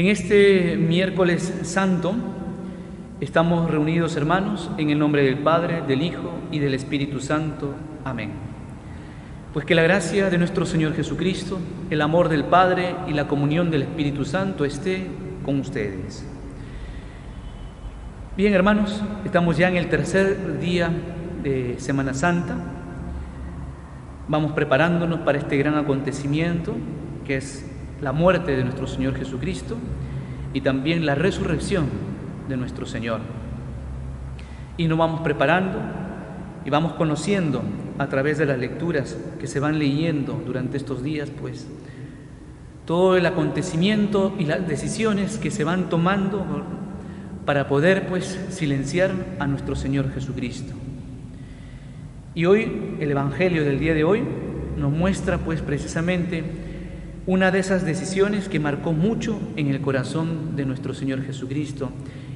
En este miércoles santo estamos reunidos, hermanos, en el nombre del Padre, del Hijo y del Espíritu Santo. Amén. Pues que la gracia de nuestro Señor Jesucristo, el amor del Padre y la comunión del Espíritu Santo esté con ustedes. Bien, hermanos, estamos ya en el tercer día de Semana Santa. Vamos preparándonos para este gran acontecimiento que es la muerte de nuestro Señor Jesucristo y también la resurrección de nuestro Señor. Y nos vamos preparando y vamos conociendo a través de las lecturas que se van leyendo durante estos días, pues, todo el acontecimiento y las decisiones que se van tomando para poder, pues, silenciar a nuestro Señor Jesucristo. Y hoy, el Evangelio del día de hoy nos muestra, pues, precisamente una de esas decisiones que marcó mucho en el corazón de nuestro Señor Jesucristo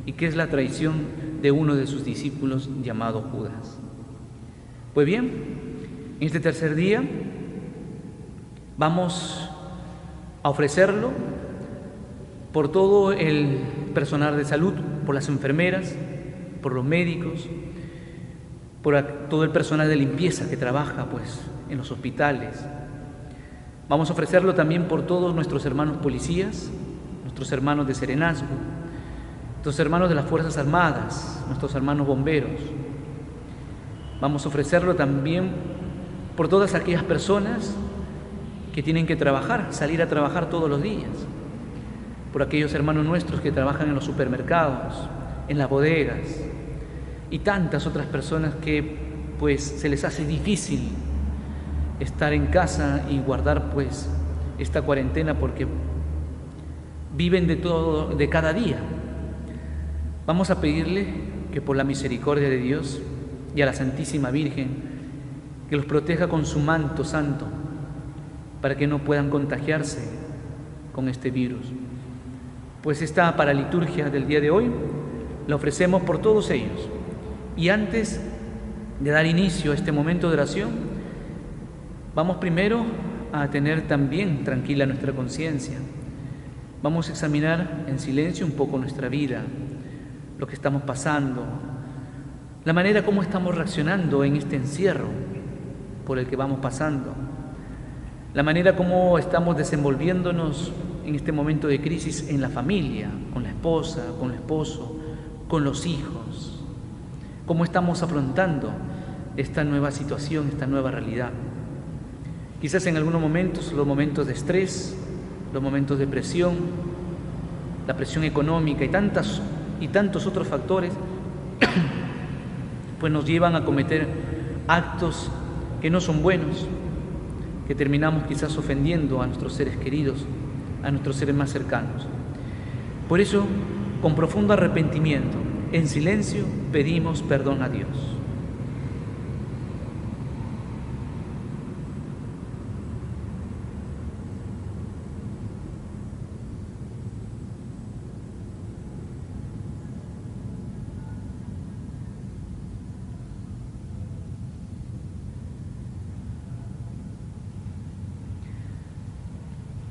y que es la traición de uno de sus discípulos llamado Judas. Pues bien, en este tercer día vamos a ofrecerlo por todo el personal de salud, por las enfermeras, por los médicos, por todo el personal de limpieza que trabaja, pues, en los hospitales. Vamos a ofrecerlo también por todos nuestros hermanos policías, nuestros hermanos de serenazgo, nuestros hermanos de las Fuerzas Armadas, nuestros hermanos bomberos. Vamos a ofrecerlo también por todas aquellas personas que tienen que trabajar, salir a trabajar todos los días, por aquellos hermanos nuestros que trabajan en los supermercados, en las bodegas y tantas otras personas que, pues, se les hace difícil estar en casa y guardar, pues, esta cuarentena porque viven de todo, de cada día. Vamos a pedirle que por la misericordia de Dios y a la Santísima Virgen que los proteja con su manto santo para que no puedan contagiarse con este virus. Pues esta paraliturgia del día de hoy la ofrecemos por todos ellos. Y antes de dar inicio a este momento de oración, vamos primero a tener también tranquila nuestra conciencia. Vamos a examinar en silencio un poco nuestra vida, lo que estamos pasando, la manera como estamos reaccionando en este encierro por el que vamos pasando, la manera como estamos desenvolviéndonos en este momento de crisis en la familia, con la esposa, con el esposo, con los hijos, cómo estamos afrontando esta nueva situación, esta nueva realidad. Quizás en algunos momentos, los momentos de estrés, los momentos de presión, la presión económica y tantos otros factores, pues nos llevan a cometer actos que no son buenos, que terminamos quizás ofendiendo a nuestros seres queridos, a nuestros seres más cercanos. Por eso, con profundo arrepentimiento, en silencio, pedimos perdón a Dios.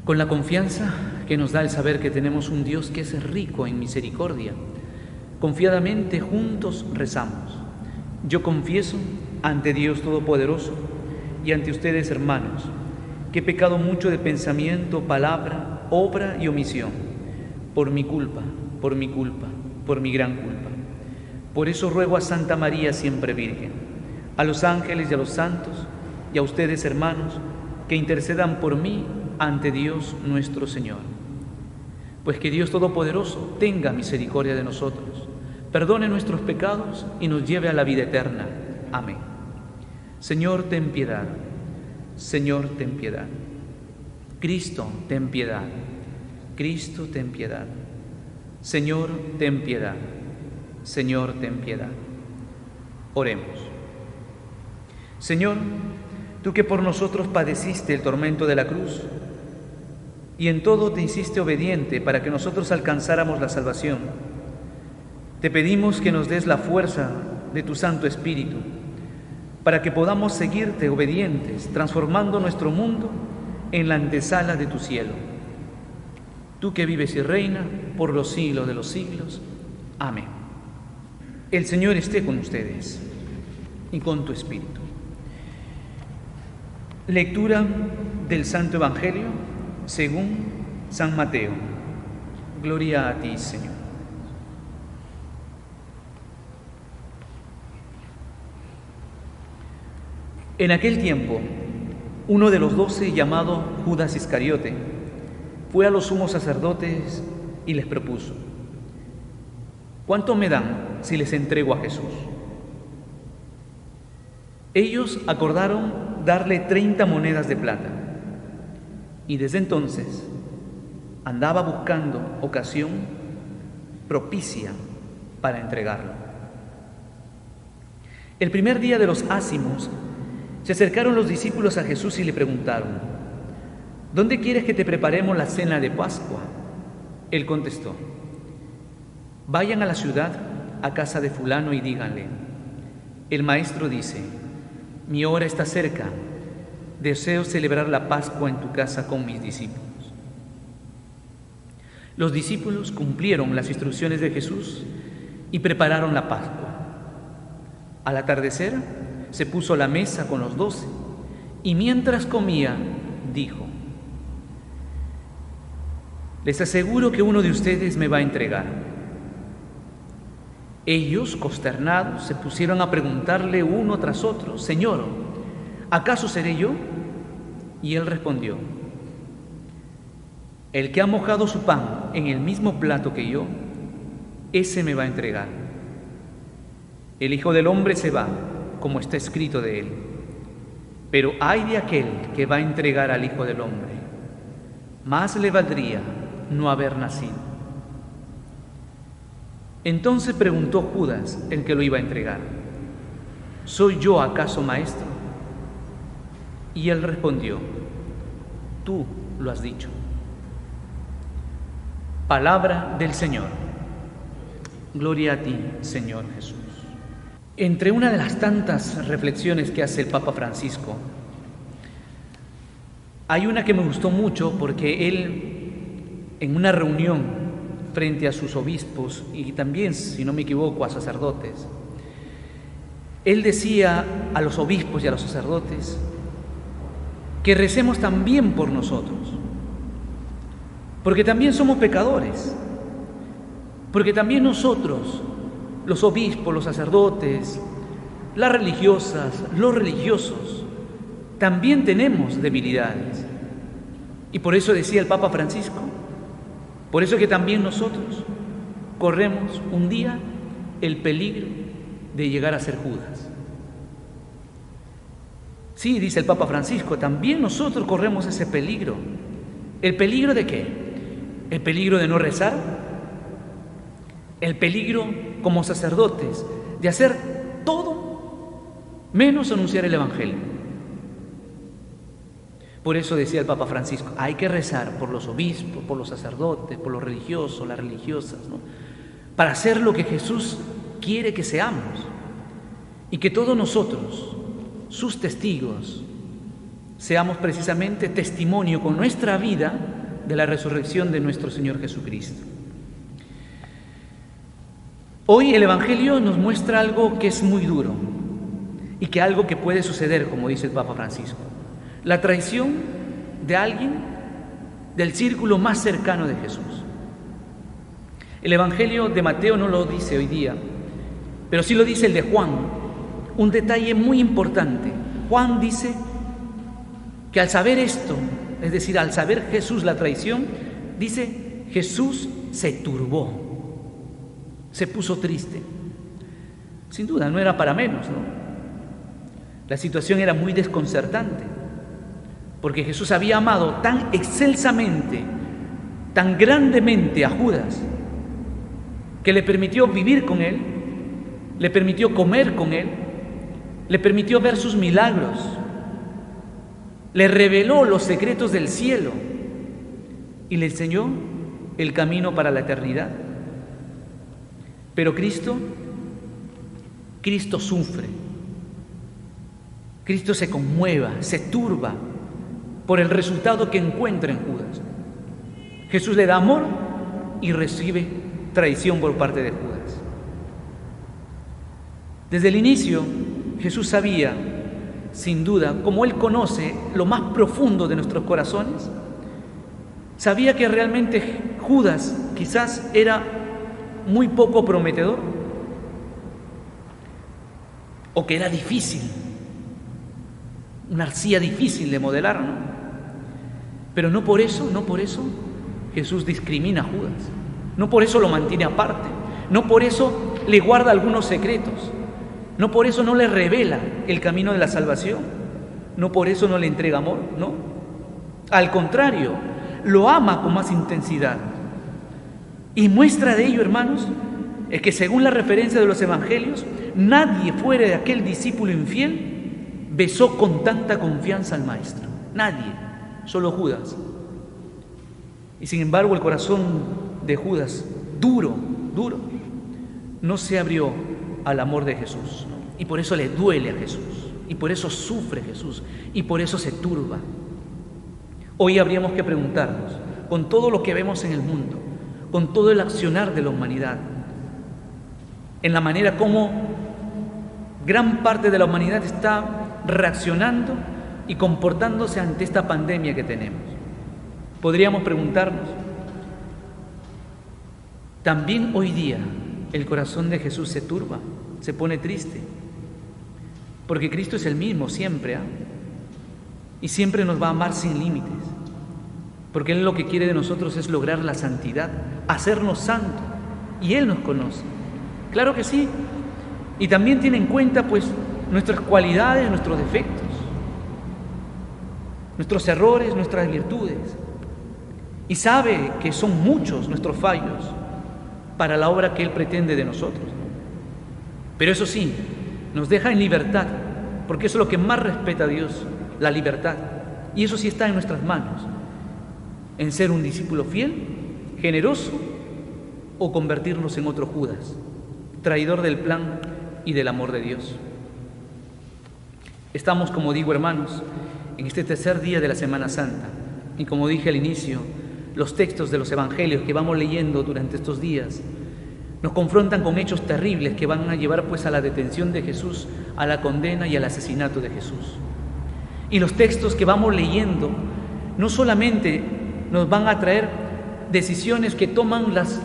Con la confianza que nos da el saber que tenemos un Dios que es rico en misericordia, confiadamente juntos rezamos. Yo confieso ante Dios Todopoderoso y ante ustedes, hermanos, que he pecado mucho de pensamiento, palabra, obra y omisión, por mi culpa, por mi gran culpa. Por eso ruego a Santa María siempre Virgen, a los ángeles y a los santos, y a ustedes, hermanos, que intercedan por mí ante Dios nuestro Señor. Pues que Dios Todopoderoso tenga misericordia de nosotros, perdone nuestros pecados y nos lleve a la vida eterna. Amén. Señor, ten piedad. Señor, ten piedad. Cristo, ten piedad. Cristo, ten piedad. Señor, ten piedad. Señor, ten piedad. Oremos. Señor, tú que por nosotros padeciste el tormento de la cruz y en todo te hiciste obediente para que nosotros alcanzáramos la salvación, te pedimos que nos des la fuerza de tu Santo Espíritu para que podamos seguirte obedientes, transformando nuestro mundo en la antesala de tu cielo. tú que vives y reinas por los siglos de los siglos. Amén. El Señor esté con ustedes y con tu espíritu. Lectura del Santo Evangelio según San Mateo. Gloria a ti, Señor. En aquel tiempo, uno de los 12, llamado Judas Iscariote, fue a los sumos sacerdotes y les propuso: ¿cuánto me dan si les entrego a Jesús? Ellos acordaron darle 30 monedas de plata, y desde entonces andaba buscando ocasión propicia para entregarlo. El primer día de los ácimos, se acercaron los discípulos a Jesús y le preguntaron: ¿dónde quieres que te preparemos la cena de Pascua? Él contestó: vayan a la ciudad, a casa de fulano, y díganle: el maestro dice, mi hora está cerca, deseo celebrar la Pascua en tu casa con mis discípulos. Los discípulos cumplieron las instrucciones de Jesús y prepararon la Pascua. Al atardecer, se puso a la mesa con los 12 y mientras comía, dijo: les aseguro que uno de ustedes me va a entregar. Ellos, consternados, se pusieron a preguntarle uno tras otro: Señor, ¿acaso seré yo? Y él respondió: el que ha mojado su pan en el mismo plato que yo, ese me va a entregar. El Hijo del Hombre se va, como está escrito de él, pero ay de aquel que va a entregar al Hijo del Hombre. Más le valdría no haber nacido. Entonces preguntó Judas, el que lo iba a entregar: ¿soy yo acaso, maestro? Y él respondió: tú lo has dicho. Palabra del Señor. Gloria a ti, Señor Jesús. Entre una de las tantas reflexiones que hace el Papa Francisco, hay una que me gustó mucho porque él, en una reunión frente a sus obispos y también, si no me equivoco, a sacerdotes, él decía a los obispos y a los sacerdotes que recemos también por nosotros, porque también somos pecadores, porque también nosotros, los obispos, los sacerdotes, las religiosas, los religiosos, también tenemos debilidades. Y por eso decía el Papa Francisco, por eso que también nosotros corremos un día el peligro de llegar a ser Judas. Sí, dice el Papa Francisco, también nosotros corremos ese peligro. ¿El peligro de qué? ¿El peligro de no rezar? El peligro como sacerdotes de hacer todo menos anunciar el Evangelio. Por eso decía el Papa Francisco, hay que rezar por los obispos, por los sacerdotes, por los religiosos, las religiosas, ¿no? Para hacer lo que Jesús quiere que seamos y que todos nosotros, sus testigos, seamos precisamente testimonio con nuestra vida de la resurrección de nuestro Señor Jesucristo. Hoy el Evangelio nos muestra algo que es muy duro y que algo que puede suceder, como dice el Papa Francisco: la traición de alguien del círculo más cercano de Jesús. El Evangelio de Mateo no lo dice hoy día, pero sí lo dice el de Juan. Un detalle muy importante: Juan dice que al saber esto, es decir, al saber Jesús la traición, dice, Jesús se turbó. Se puso triste. Sin duda, no era para menos, ¿no? La situación era muy desconcertante, porque Jesús había amado tan excelsamente, tan grandemente a Judas, que le permitió vivir con él, le permitió comer con él, le permitió ver sus milagros, le reveló los secretos del cielo y le enseñó el camino para la eternidad. Pero Cristo sufre, Cristo se conmueva, se turba por el resultado que encuentra en Judas. Jesús le da amor y recibe traición por parte de Judas. Desde el inicio, Jesús sabía, sin duda, como Él conoce lo más profundo de nuestros corazones, sabía que realmente Judas quizás era muy poco prometedor o que era difícil, una arcilla difícil de modelar, ¿no? Pero no por eso Jesús discrimina a Judas, no por eso lo mantiene aparte, no por eso le guarda algunos secretos, no por eso no le revela el camino de la salvación, no por eso no le entrega amor, no. Al contrario, lo ama con más intensidad. Y muestra de ello, hermanos, es que según la referencia de los evangelios, nadie fuera de aquel discípulo infiel besó con tanta confianza al Maestro. Nadie, solo Judas. Y sin embargo, el corazón de Judas, duro, no se abrió al amor de Jesús, ¿no? Y por eso le duele a Jesús, y por eso sufre Jesús, y por eso se turba. Hoy habríamos que preguntarnos, con todo lo que vemos en el mundo, con todo el accionar de la humanidad, en la manera como gran parte de la humanidad está reaccionando y comportándose ante esta pandemia que tenemos. Podríamos preguntarnos, ¿también hoy día el corazón de Jesús se turba, se pone triste? Porque Cristo es el mismo siempre, ¿eh? Y siempre nos va a amar sin límites, porque Él lo que quiere de nosotros es lograr la santidad, hacernos santos, y Él nos conoce. Claro que sí, y también tiene en cuenta pues nuestras cualidades, nuestros defectos, nuestros errores, nuestras virtudes, y sabe que son muchos nuestros fallos para la obra que Él pretende de nosotros. Pero eso sí, nos deja en libertad, porque eso es lo que más respeta a Dios, la libertad, y eso sí está en nuestras manos, en ser un discípulo fiel, generoso, o convertirnos en otro Judas, traidor del plan y del amor de Dios. Estamos, como digo, hermanos, en este tercer día de la Semana Santa, y como dije al inicio, los textos de los evangelios que vamos leyendo durante estos días nos confrontan con hechos terribles que van a llevar pues a la detención de Jesús, a la condena y al asesinato de Jesús. Y los textos que vamos leyendo no solamente nos van a traer decisiones que toman las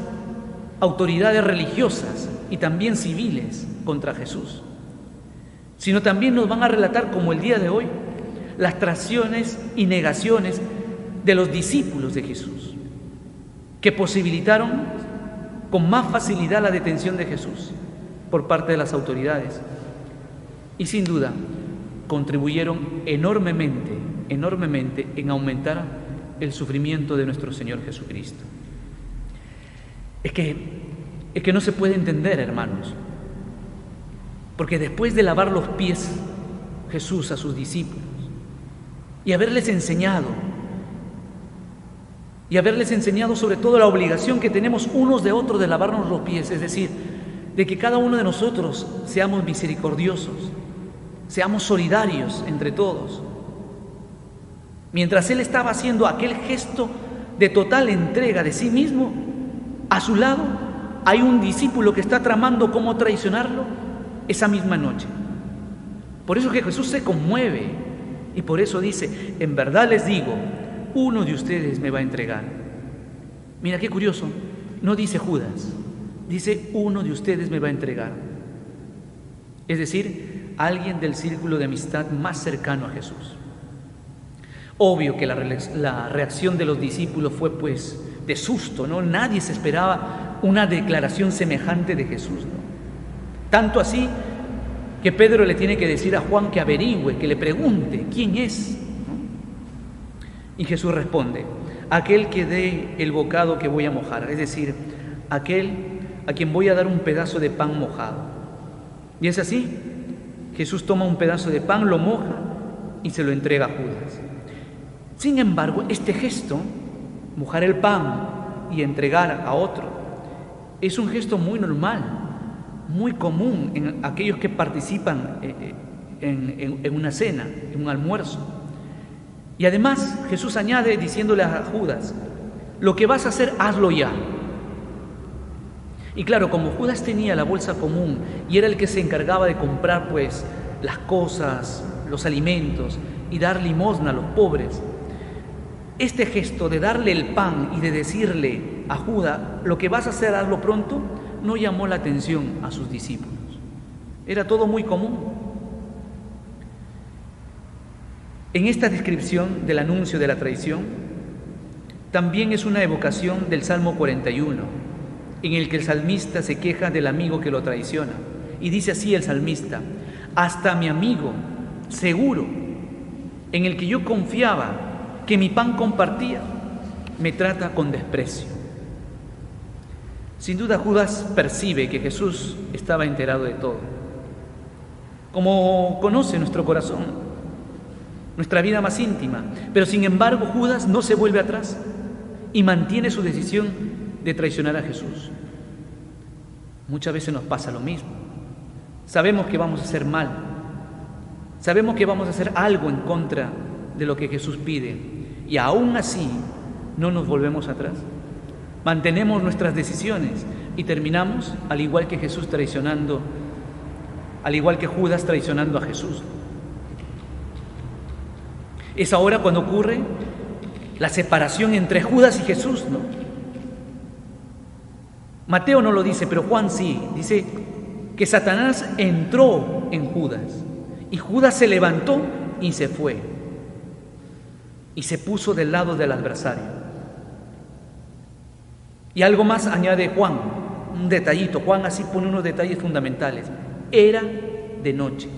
autoridades religiosas y también civiles contra Jesús, sino también nos van a relatar, como el día de hoy, las traiciones y negaciones de los discípulos de Jesús, que posibilitaron con más facilidad la detención de Jesús por parte de las autoridades y sin duda contribuyeron enormemente en aumentar el sufrimiento de nuestro Señor Jesucristo. Es que no se puede entender, hermanos, porque después de lavar los pies Jesús a sus discípulos y haberles enseñado sobre todo la obligación que tenemos unos de otros de lavarnos los pies, es decir, de que cada uno de nosotros seamos misericordiosos, seamos solidarios entre todos. Mientras Él estaba haciendo aquel gesto de total entrega de sí mismo, a su lado hay un discípulo que está tramando cómo traicionarlo esa misma noche. Por eso que Jesús se conmueve y por eso dice: en verdad les digo, uno de ustedes me va a entregar. Mira qué curioso, no dice Judas, dice uno de ustedes me va a entregar. Es decir, alguien del círculo de amistad más cercano a Jesús. Obvio que la reacción de los discípulos fue pues de susto, ¿no? Nadie se esperaba una declaración semejante de Jesús, ¿no? Tanto así que Pedro le tiene que decir a Juan que averigüe, que le pregunte quién es, ¿no? Y Jesús responde: aquel que dé el bocado que voy a mojar, es decir, aquel a quien voy a dar un pedazo de pan mojado. Y es así, Jesús toma un pedazo de pan, lo moja y se lo entrega a Judas. Sin embargo, este gesto, mojar el pan y entregar a otro, es un gesto muy normal, muy común en aquellos que participan en una cena, en un almuerzo. Y además Jesús añade diciéndole a Judas: lo que vas a hacer, hazlo ya. Y claro, como Judas tenía la bolsa común y era el que se encargaba de comprar pues las cosas, los alimentos y dar limosna a los pobres, este gesto de darle el pan y de decirle a Judas, lo que vas a hacer, hazlo pronto, no llamó la atención a sus discípulos. Era todo muy común. En esta descripción del anuncio de la traición, también es una evocación del Salmo 41, en el que el salmista se queja del amigo que lo traiciona. Y dice así el salmista: hasta mi amigo seguro, en el que yo confiaba, que mi pan compartía, me trata con desprecio. Sin duda Judas percibe que Jesús estaba enterado de todo. Como conoce nuestro corazón, nuestra vida más íntima, pero sin embargo Judas no se vuelve atrás y mantiene su decisión de traicionar a Jesús. Muchas veces nos pasa lo mismo. Sabemos que vamos a hacer mal, sabemos que vamos a hacer algo en contra de lo que Jesús pide, y aún así no nos volvemos atrás. Mantenemos nuestras decisiones y terminamos al igual que Jesús traicionando, al igual que Judas traicionando a Jesús. Es ahora cuando ocurre la separación entre Judas y Jesús, ¿no? Mateo no lo dice, pero Juan sí. Dice que Satanás entró en Judas y Judas se levantó y se fue y se puso del lado del adversario. Y algo más añade Juan, un detallito. Juan así pone unos detalles fundamentales. Era de noche,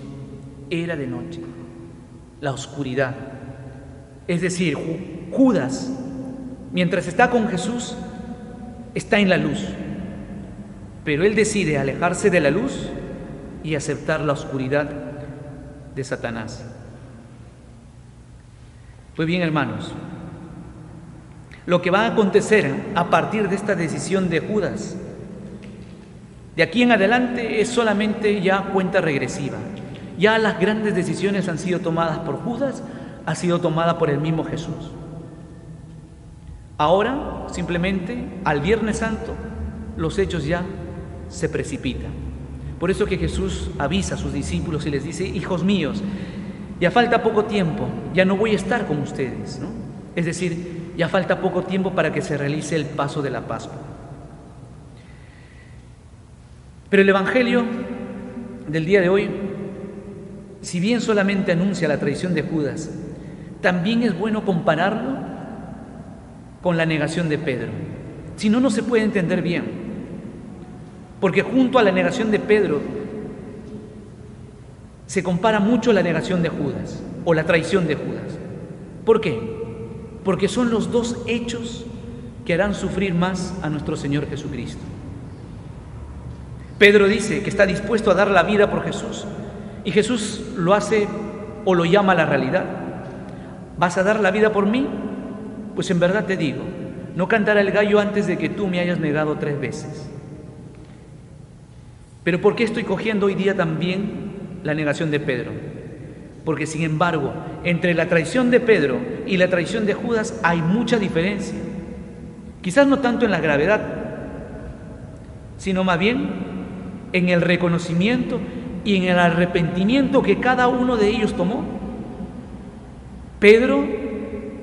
la oscuridad. Es decir, Judas, mientras está con Jesús, está en la luz, pero él decide alejarse de la luz y aceptar la oscuridad de Satanás. Pues bien, hermanos, lo que va a acontecer a partir de esta decisión de Judas, de aquí en adelante, es solamente ya cuenta regresiva. Ya las grandes decisiones han sido tomadas por Judas, ha sido tomada por el mismo Jesús. Ahora, simplemente, al Viernes Santo, los hechos ya se precipitan. Por eso que Jesús avisa a sus discípulos y les dice: hijos míos, ya falta poco tiempo, ya no voy a estar con ustedes, ¿no? Es decir, ya falta poco tiempo para que se realice el paso de la Pascua. Pero el Evangelio del día de hoy, si bien solamente anuncia la traición de Judas, también es bueno compararlo con la negación de Pedro. Si no, no se puede entender bien. Porque junto a la negación de Pedro se compara mucho la negación de Judas o la traición de Judas. ¿Por qué? Porque son los dos hechos que harán sufrir más a nuestro Señor Jesucristo. Pedro dice que está dispuesto a dar la vida por Jesús, y Jesús lo hace o lo llama a la realidad. ¿Vas a dar la vida por mí? Pues en verdad te digo, no cantará el gallo antes de que tú me hayas negado 3 veces. Pero ¿por qué estoy cogiendo hoy día también la negación de Pedro? Porque sin embargo, entre la traición de Pedro y la traición de Judas hay mucha diferencia. Quizás no tanto en la gravedad, sino más bien en el reconocimiento y en el arrepentimiento que cada uno de ellos tomó. Pedro,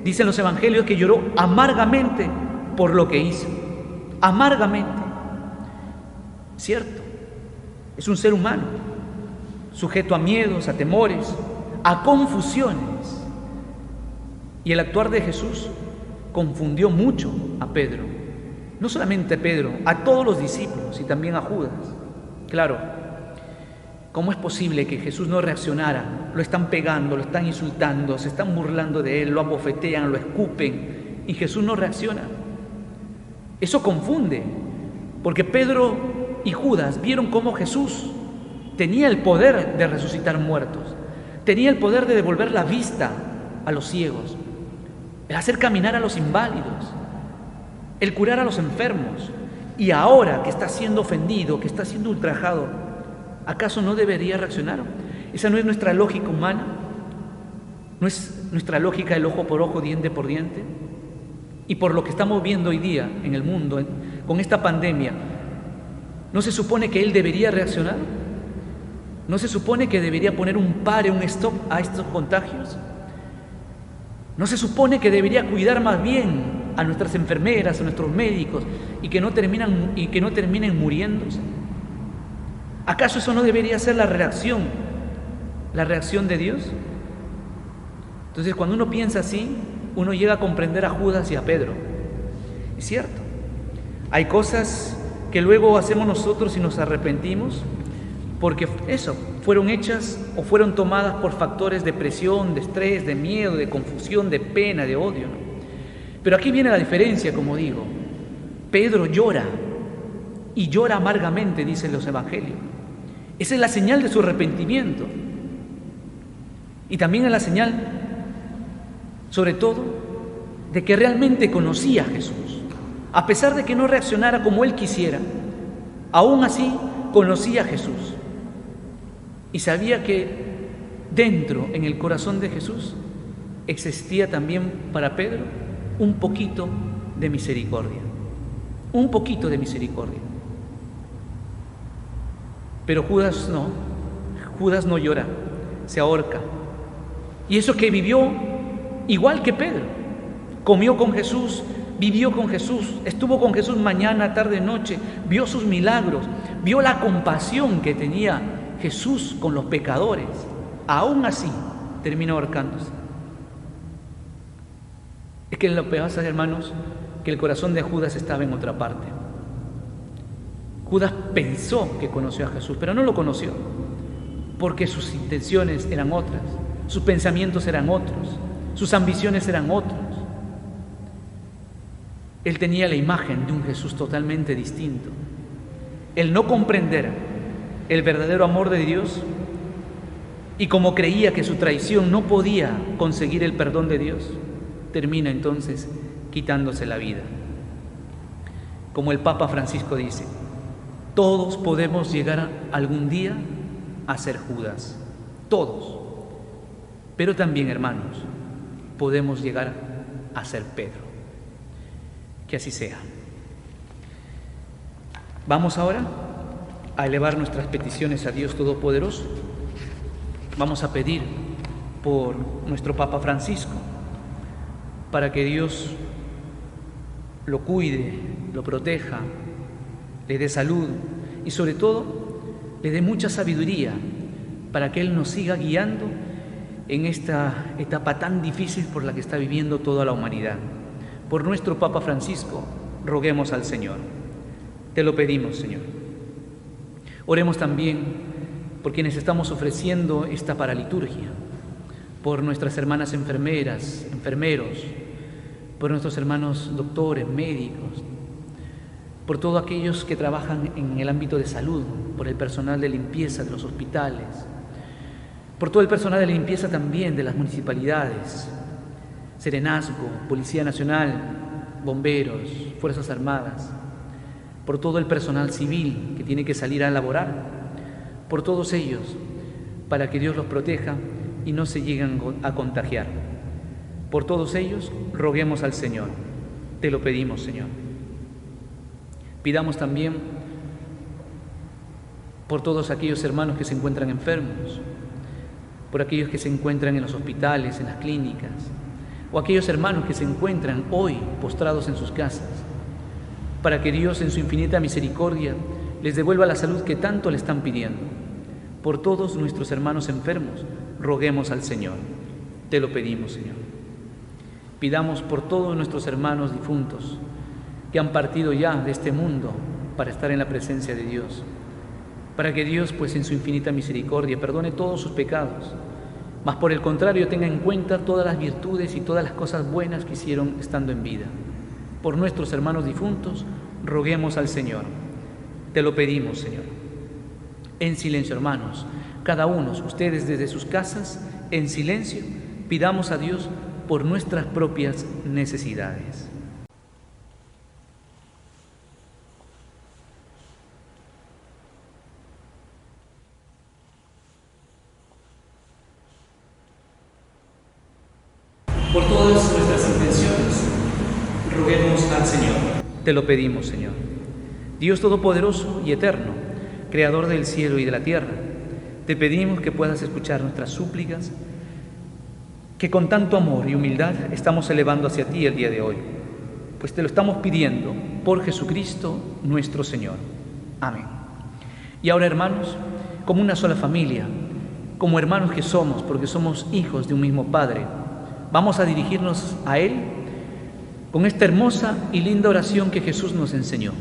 dicen los evangelios, que lloró amargamente por lo que hizo. Amargamente. Cierto, es un ser humano, sujeto a miedos, a temores, a confusiones. Y el actuar de Jesús confundió mucho a Pedro. No solamente a Pedro, a todos los discípulos y también a Judas. Claro, ¿cómo es posible que Jesús no reaccionara? Lo están pegando, lo están insultando, se están burlando de él, lo abofetean, lo escupen, y Jesús no reacciona. Eso confunde, porque Pedro y Judas vieron cómo Jesús tenía el poder de resucitar muertos, tenía el poder de devolver la vista a los ciegos, el hacer caminar a los inválidos, el curar a los enfermos. Y ahora que está siendo ofendido, que está siendo ultrajado, ¿acaso no debería reaccionar? ¿Esa no es nuestra lógica humana? ¿No es nuestra lógica el ojo por ojo, diente por diente? y por lo que estamos viendo hoy día en el mundo, con esta pandemia, ¿no se supone que Él debería reaccionar? ¿No se supone que debería poner un pare, un stop a estos contagios? ¿No se supone que debería cuidar más bien a nuestras enfermeras, a nuestros médicos, y que no terminen muriéndose? ¿Acaso eso no debería ser la reacción de Dios? Entonces, cuando uno piensa así, uno llega a comprender a Judas y a Pedro. Es cierto, hay cosas que luego hacemos nosotros y nos arrepentimos porque fueron hechas o fueron tomadas por factores de presión, de estrés, de miedo, de confusión, de pena, de odio, ¿no? Pero aquí viene la diferencia, como digo. Pedro llora, y llora amargamente, dicen los evangelios. Esa es la señal de su arrepentimiento. Y también es la señal, sobre todo, de que realmente conocía a Jesús. A pesar de que no reaccionara como él quisiera, aún así conocía a Jesús. Y sabía que dentro, en el corazón de Jesús, existía también para Pedro un poquito de misericordia. Un poquito de misericordia. Pero Judas no llora, se ahorca. Y eso que vivió igual que Pedro, comió con Jesús, vivió con Jesús, estuvo con Jesús mañana, tarde, noche, vio sus milagros, vio la compasión que tenía Jesús con los pecadores. Aún así, terminó ahorcándose. Es que lo que pasa, hermanos, que el corazón de Judas estaba en otra parte. Judas pensó que conoció a Jesús, pero no lo conoció, porque sus intenciones eran otras, sus pensamientos eran otros, sus ambiciones eran otros. Él tenía la imagen de un Jesús totalmente distinto. El no comprender el verdadero amor de Dios, y como creía que su traición no podía conseguir el perdón de Dios, termina entonces quitándose la vida. Como el Papa Francisco dice, todos podemos llegar algún día a ser Judas, todos. Pero también, hermanos, podemos llegar a ser Pedro. Que así sea. Vamos ahora a elevar nuestras peticiones a Dios Todopoderoso. Vamos a pedir por nuestro Papa Francisco, para que Dios lo cuide, lo proteja, le dé salud y sobre todo le dé mucha sabiduría para que Él nos siga guiando en esta etapa tan difícil por la que está viviendo toda la humanidad. Por nuestro Papa Francisco, roguemos al Señor. Te lo pedimos, Señor. Oremos también por quienes estamos ofreciendo esta paraliturgia, por nuestras hermanas enfermeras, enfermeros, por nuestros hermanos doctores, médicos, por todos aquellos que trabajan en el ámbito de salud, por el personal de limpieza de los hospitales, por todo el personal de limpieza también de las municipalidades, Serenazgo, Policía Nacional, bomberos, Fuerzas Armadas, por todo el personal civil que tiene que salir a laborar, por todos ellos, para que Dios los proteja y no se lleguen a contagiar. Por todos ellos, roguemos al Señor. Te lo pedimos, Señor. Pidamos también por todos aquellos hermanos que se encuentran enfermos, por aquellos que se encuentran en los hospitales, en las clínicas, o aquellos hermanos que se encuentran hoy postrados en sus casas, para que Dios en su infinita misericordia les devuelva la salud que tanto le están pidiendo. Por todos nuestros hermanos enfermos, roguemos al Señor. Te lo pedimos, Señor. Pidamos por todos nuestros hermanos difuntos que han partido ya de este mundo para estar en la presencia de Dios, para que Dios, pues en su infinita misericordia, perdone todos sus pecados, mas por el contrario tenga en cuenta todas las virtudes y todas las cosas buenas que hicieron estando en vida. Por nuestros hermanos difuntos, roguemos al Señor. Te lo pedimos, Señor. En silencio, hermanos, cada uno, ustedes desde sus casas, en silencio, pidamos a Dios por nuestras propias necesidades. Por todas nuestras intenciones, Te lo pedimos, Señor. Dios Todopoderoso y Eterno, Creador del cielo y de la tierra, te pedimos que puedas escuchar nuestras súplicas, que con tanto amor y humildad estamos elevando hacia ti el día de hoy, pues te lo estamos pidiendo por Jesucristo nuestro Señor. Amén. Y ahora, hermanos, como una sola familia, como hermanos que somos, porque somos hijos de un mismo Padre, vamos a dirigirnos a Él con esta hermosa y linda oración que Jesús nos enseñó.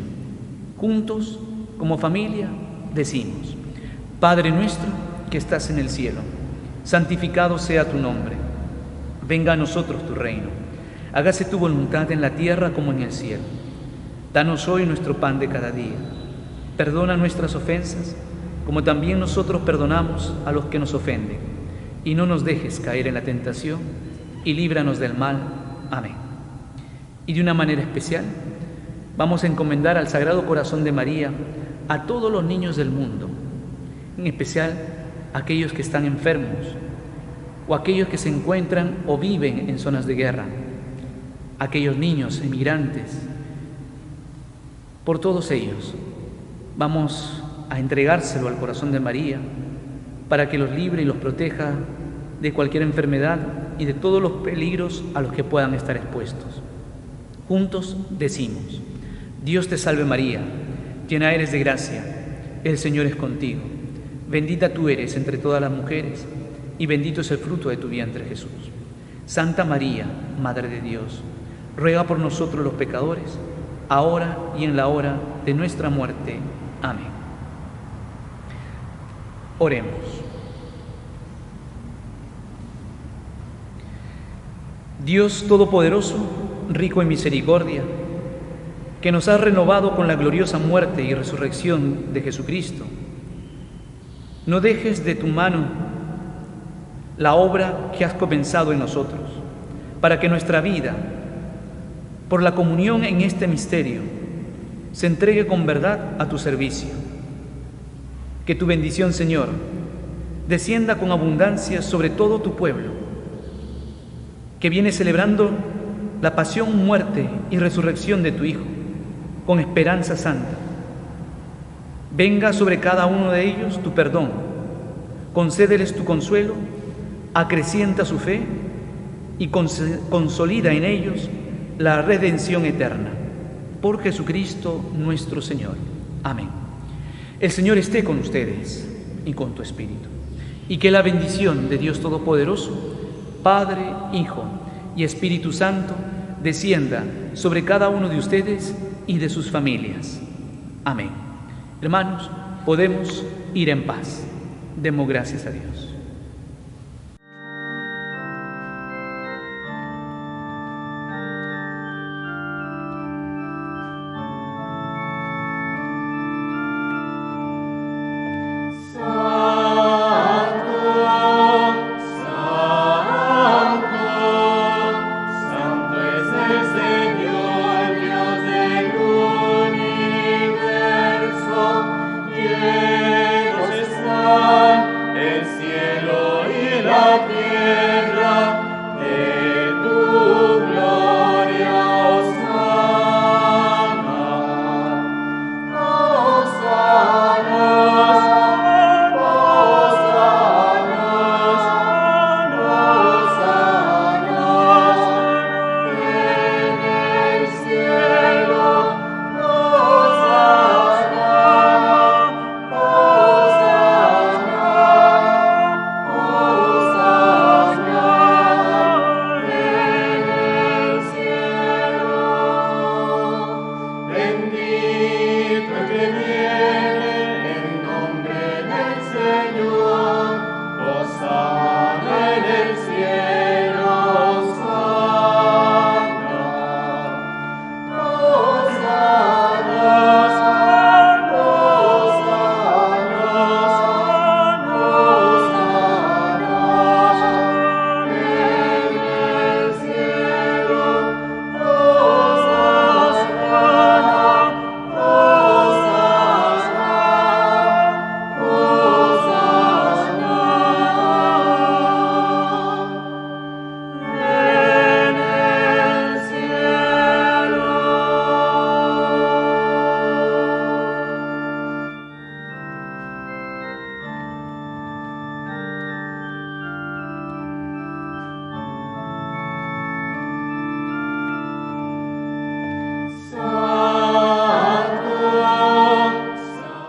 Juntos, como familia, decimos: Padre nuestro que estás en el cielo, santificado sea tu nombre. Venga a nosotros tu reino. Hágase tu voluntad en la tierra como en el cielo. Danos hoy nuestro pan de cada día. Perdona nuestras ofensas, como también nosotros perdonamos a los que nos ofenden. Y no nos dejes caer en la tentación, y líbranos del mal. Amén. Y de una manera especial, vamos a encomendar al Sagrado Corazón de María a todos los niños del mundo, en especial a aquellos que están enfermos, o aquellos que se encuentran o viven en zonas de guerra, aquellos niños emigrantes. Por todos ellos vamos a entregárselo al corazón de María para que los libre y los proteja de cualquier enfermedad y de todos los peligros a los que puedan estar expuestos. Juntos decimos: Dios te salve María, llena eres de gracia, el Señor es contigo. Bendita tú eres entre todas las mujeres, y bendito es el fruto de tu vientre, Jesús. Santa María, Madre de Dios, ruega por nosotros los pecadores, ahora y en la hora de nuestra muerte. Amén. Oremos. Dios Todopoderoso, rico en misericordia, que nos has renovado con la gloriosa muerte y resurrección de Jesucristo, no dejes de tu mano la obra que has comenzado en nosotros, para que nuestra vida, por la comunión en este misterio, se entregue con verdad a tu servicio. Que tu bendición, Señor, descienda con abundancia sobre todo tu pueblo, que viene celebrando la pasión, muerte y resurrección de tu Hijo, con esperanza santa. Venga sobre cada uno de ellos tu perdón, concédeles tu consuelo, acrecienta su fe y consolida en ellos la redención eterna. Por Jesucristo nuestro Señor. Amén. El Señor esté con ustedes y con tu espíritu. Y que la bendición de Dios Todopoderoso, Padre, Hijo y Espíritu Santo, descienda sobre cada uno de ustedes y de sus familias. Amén. Hermanos, podemos ir en paz. Demos gracias a Dios.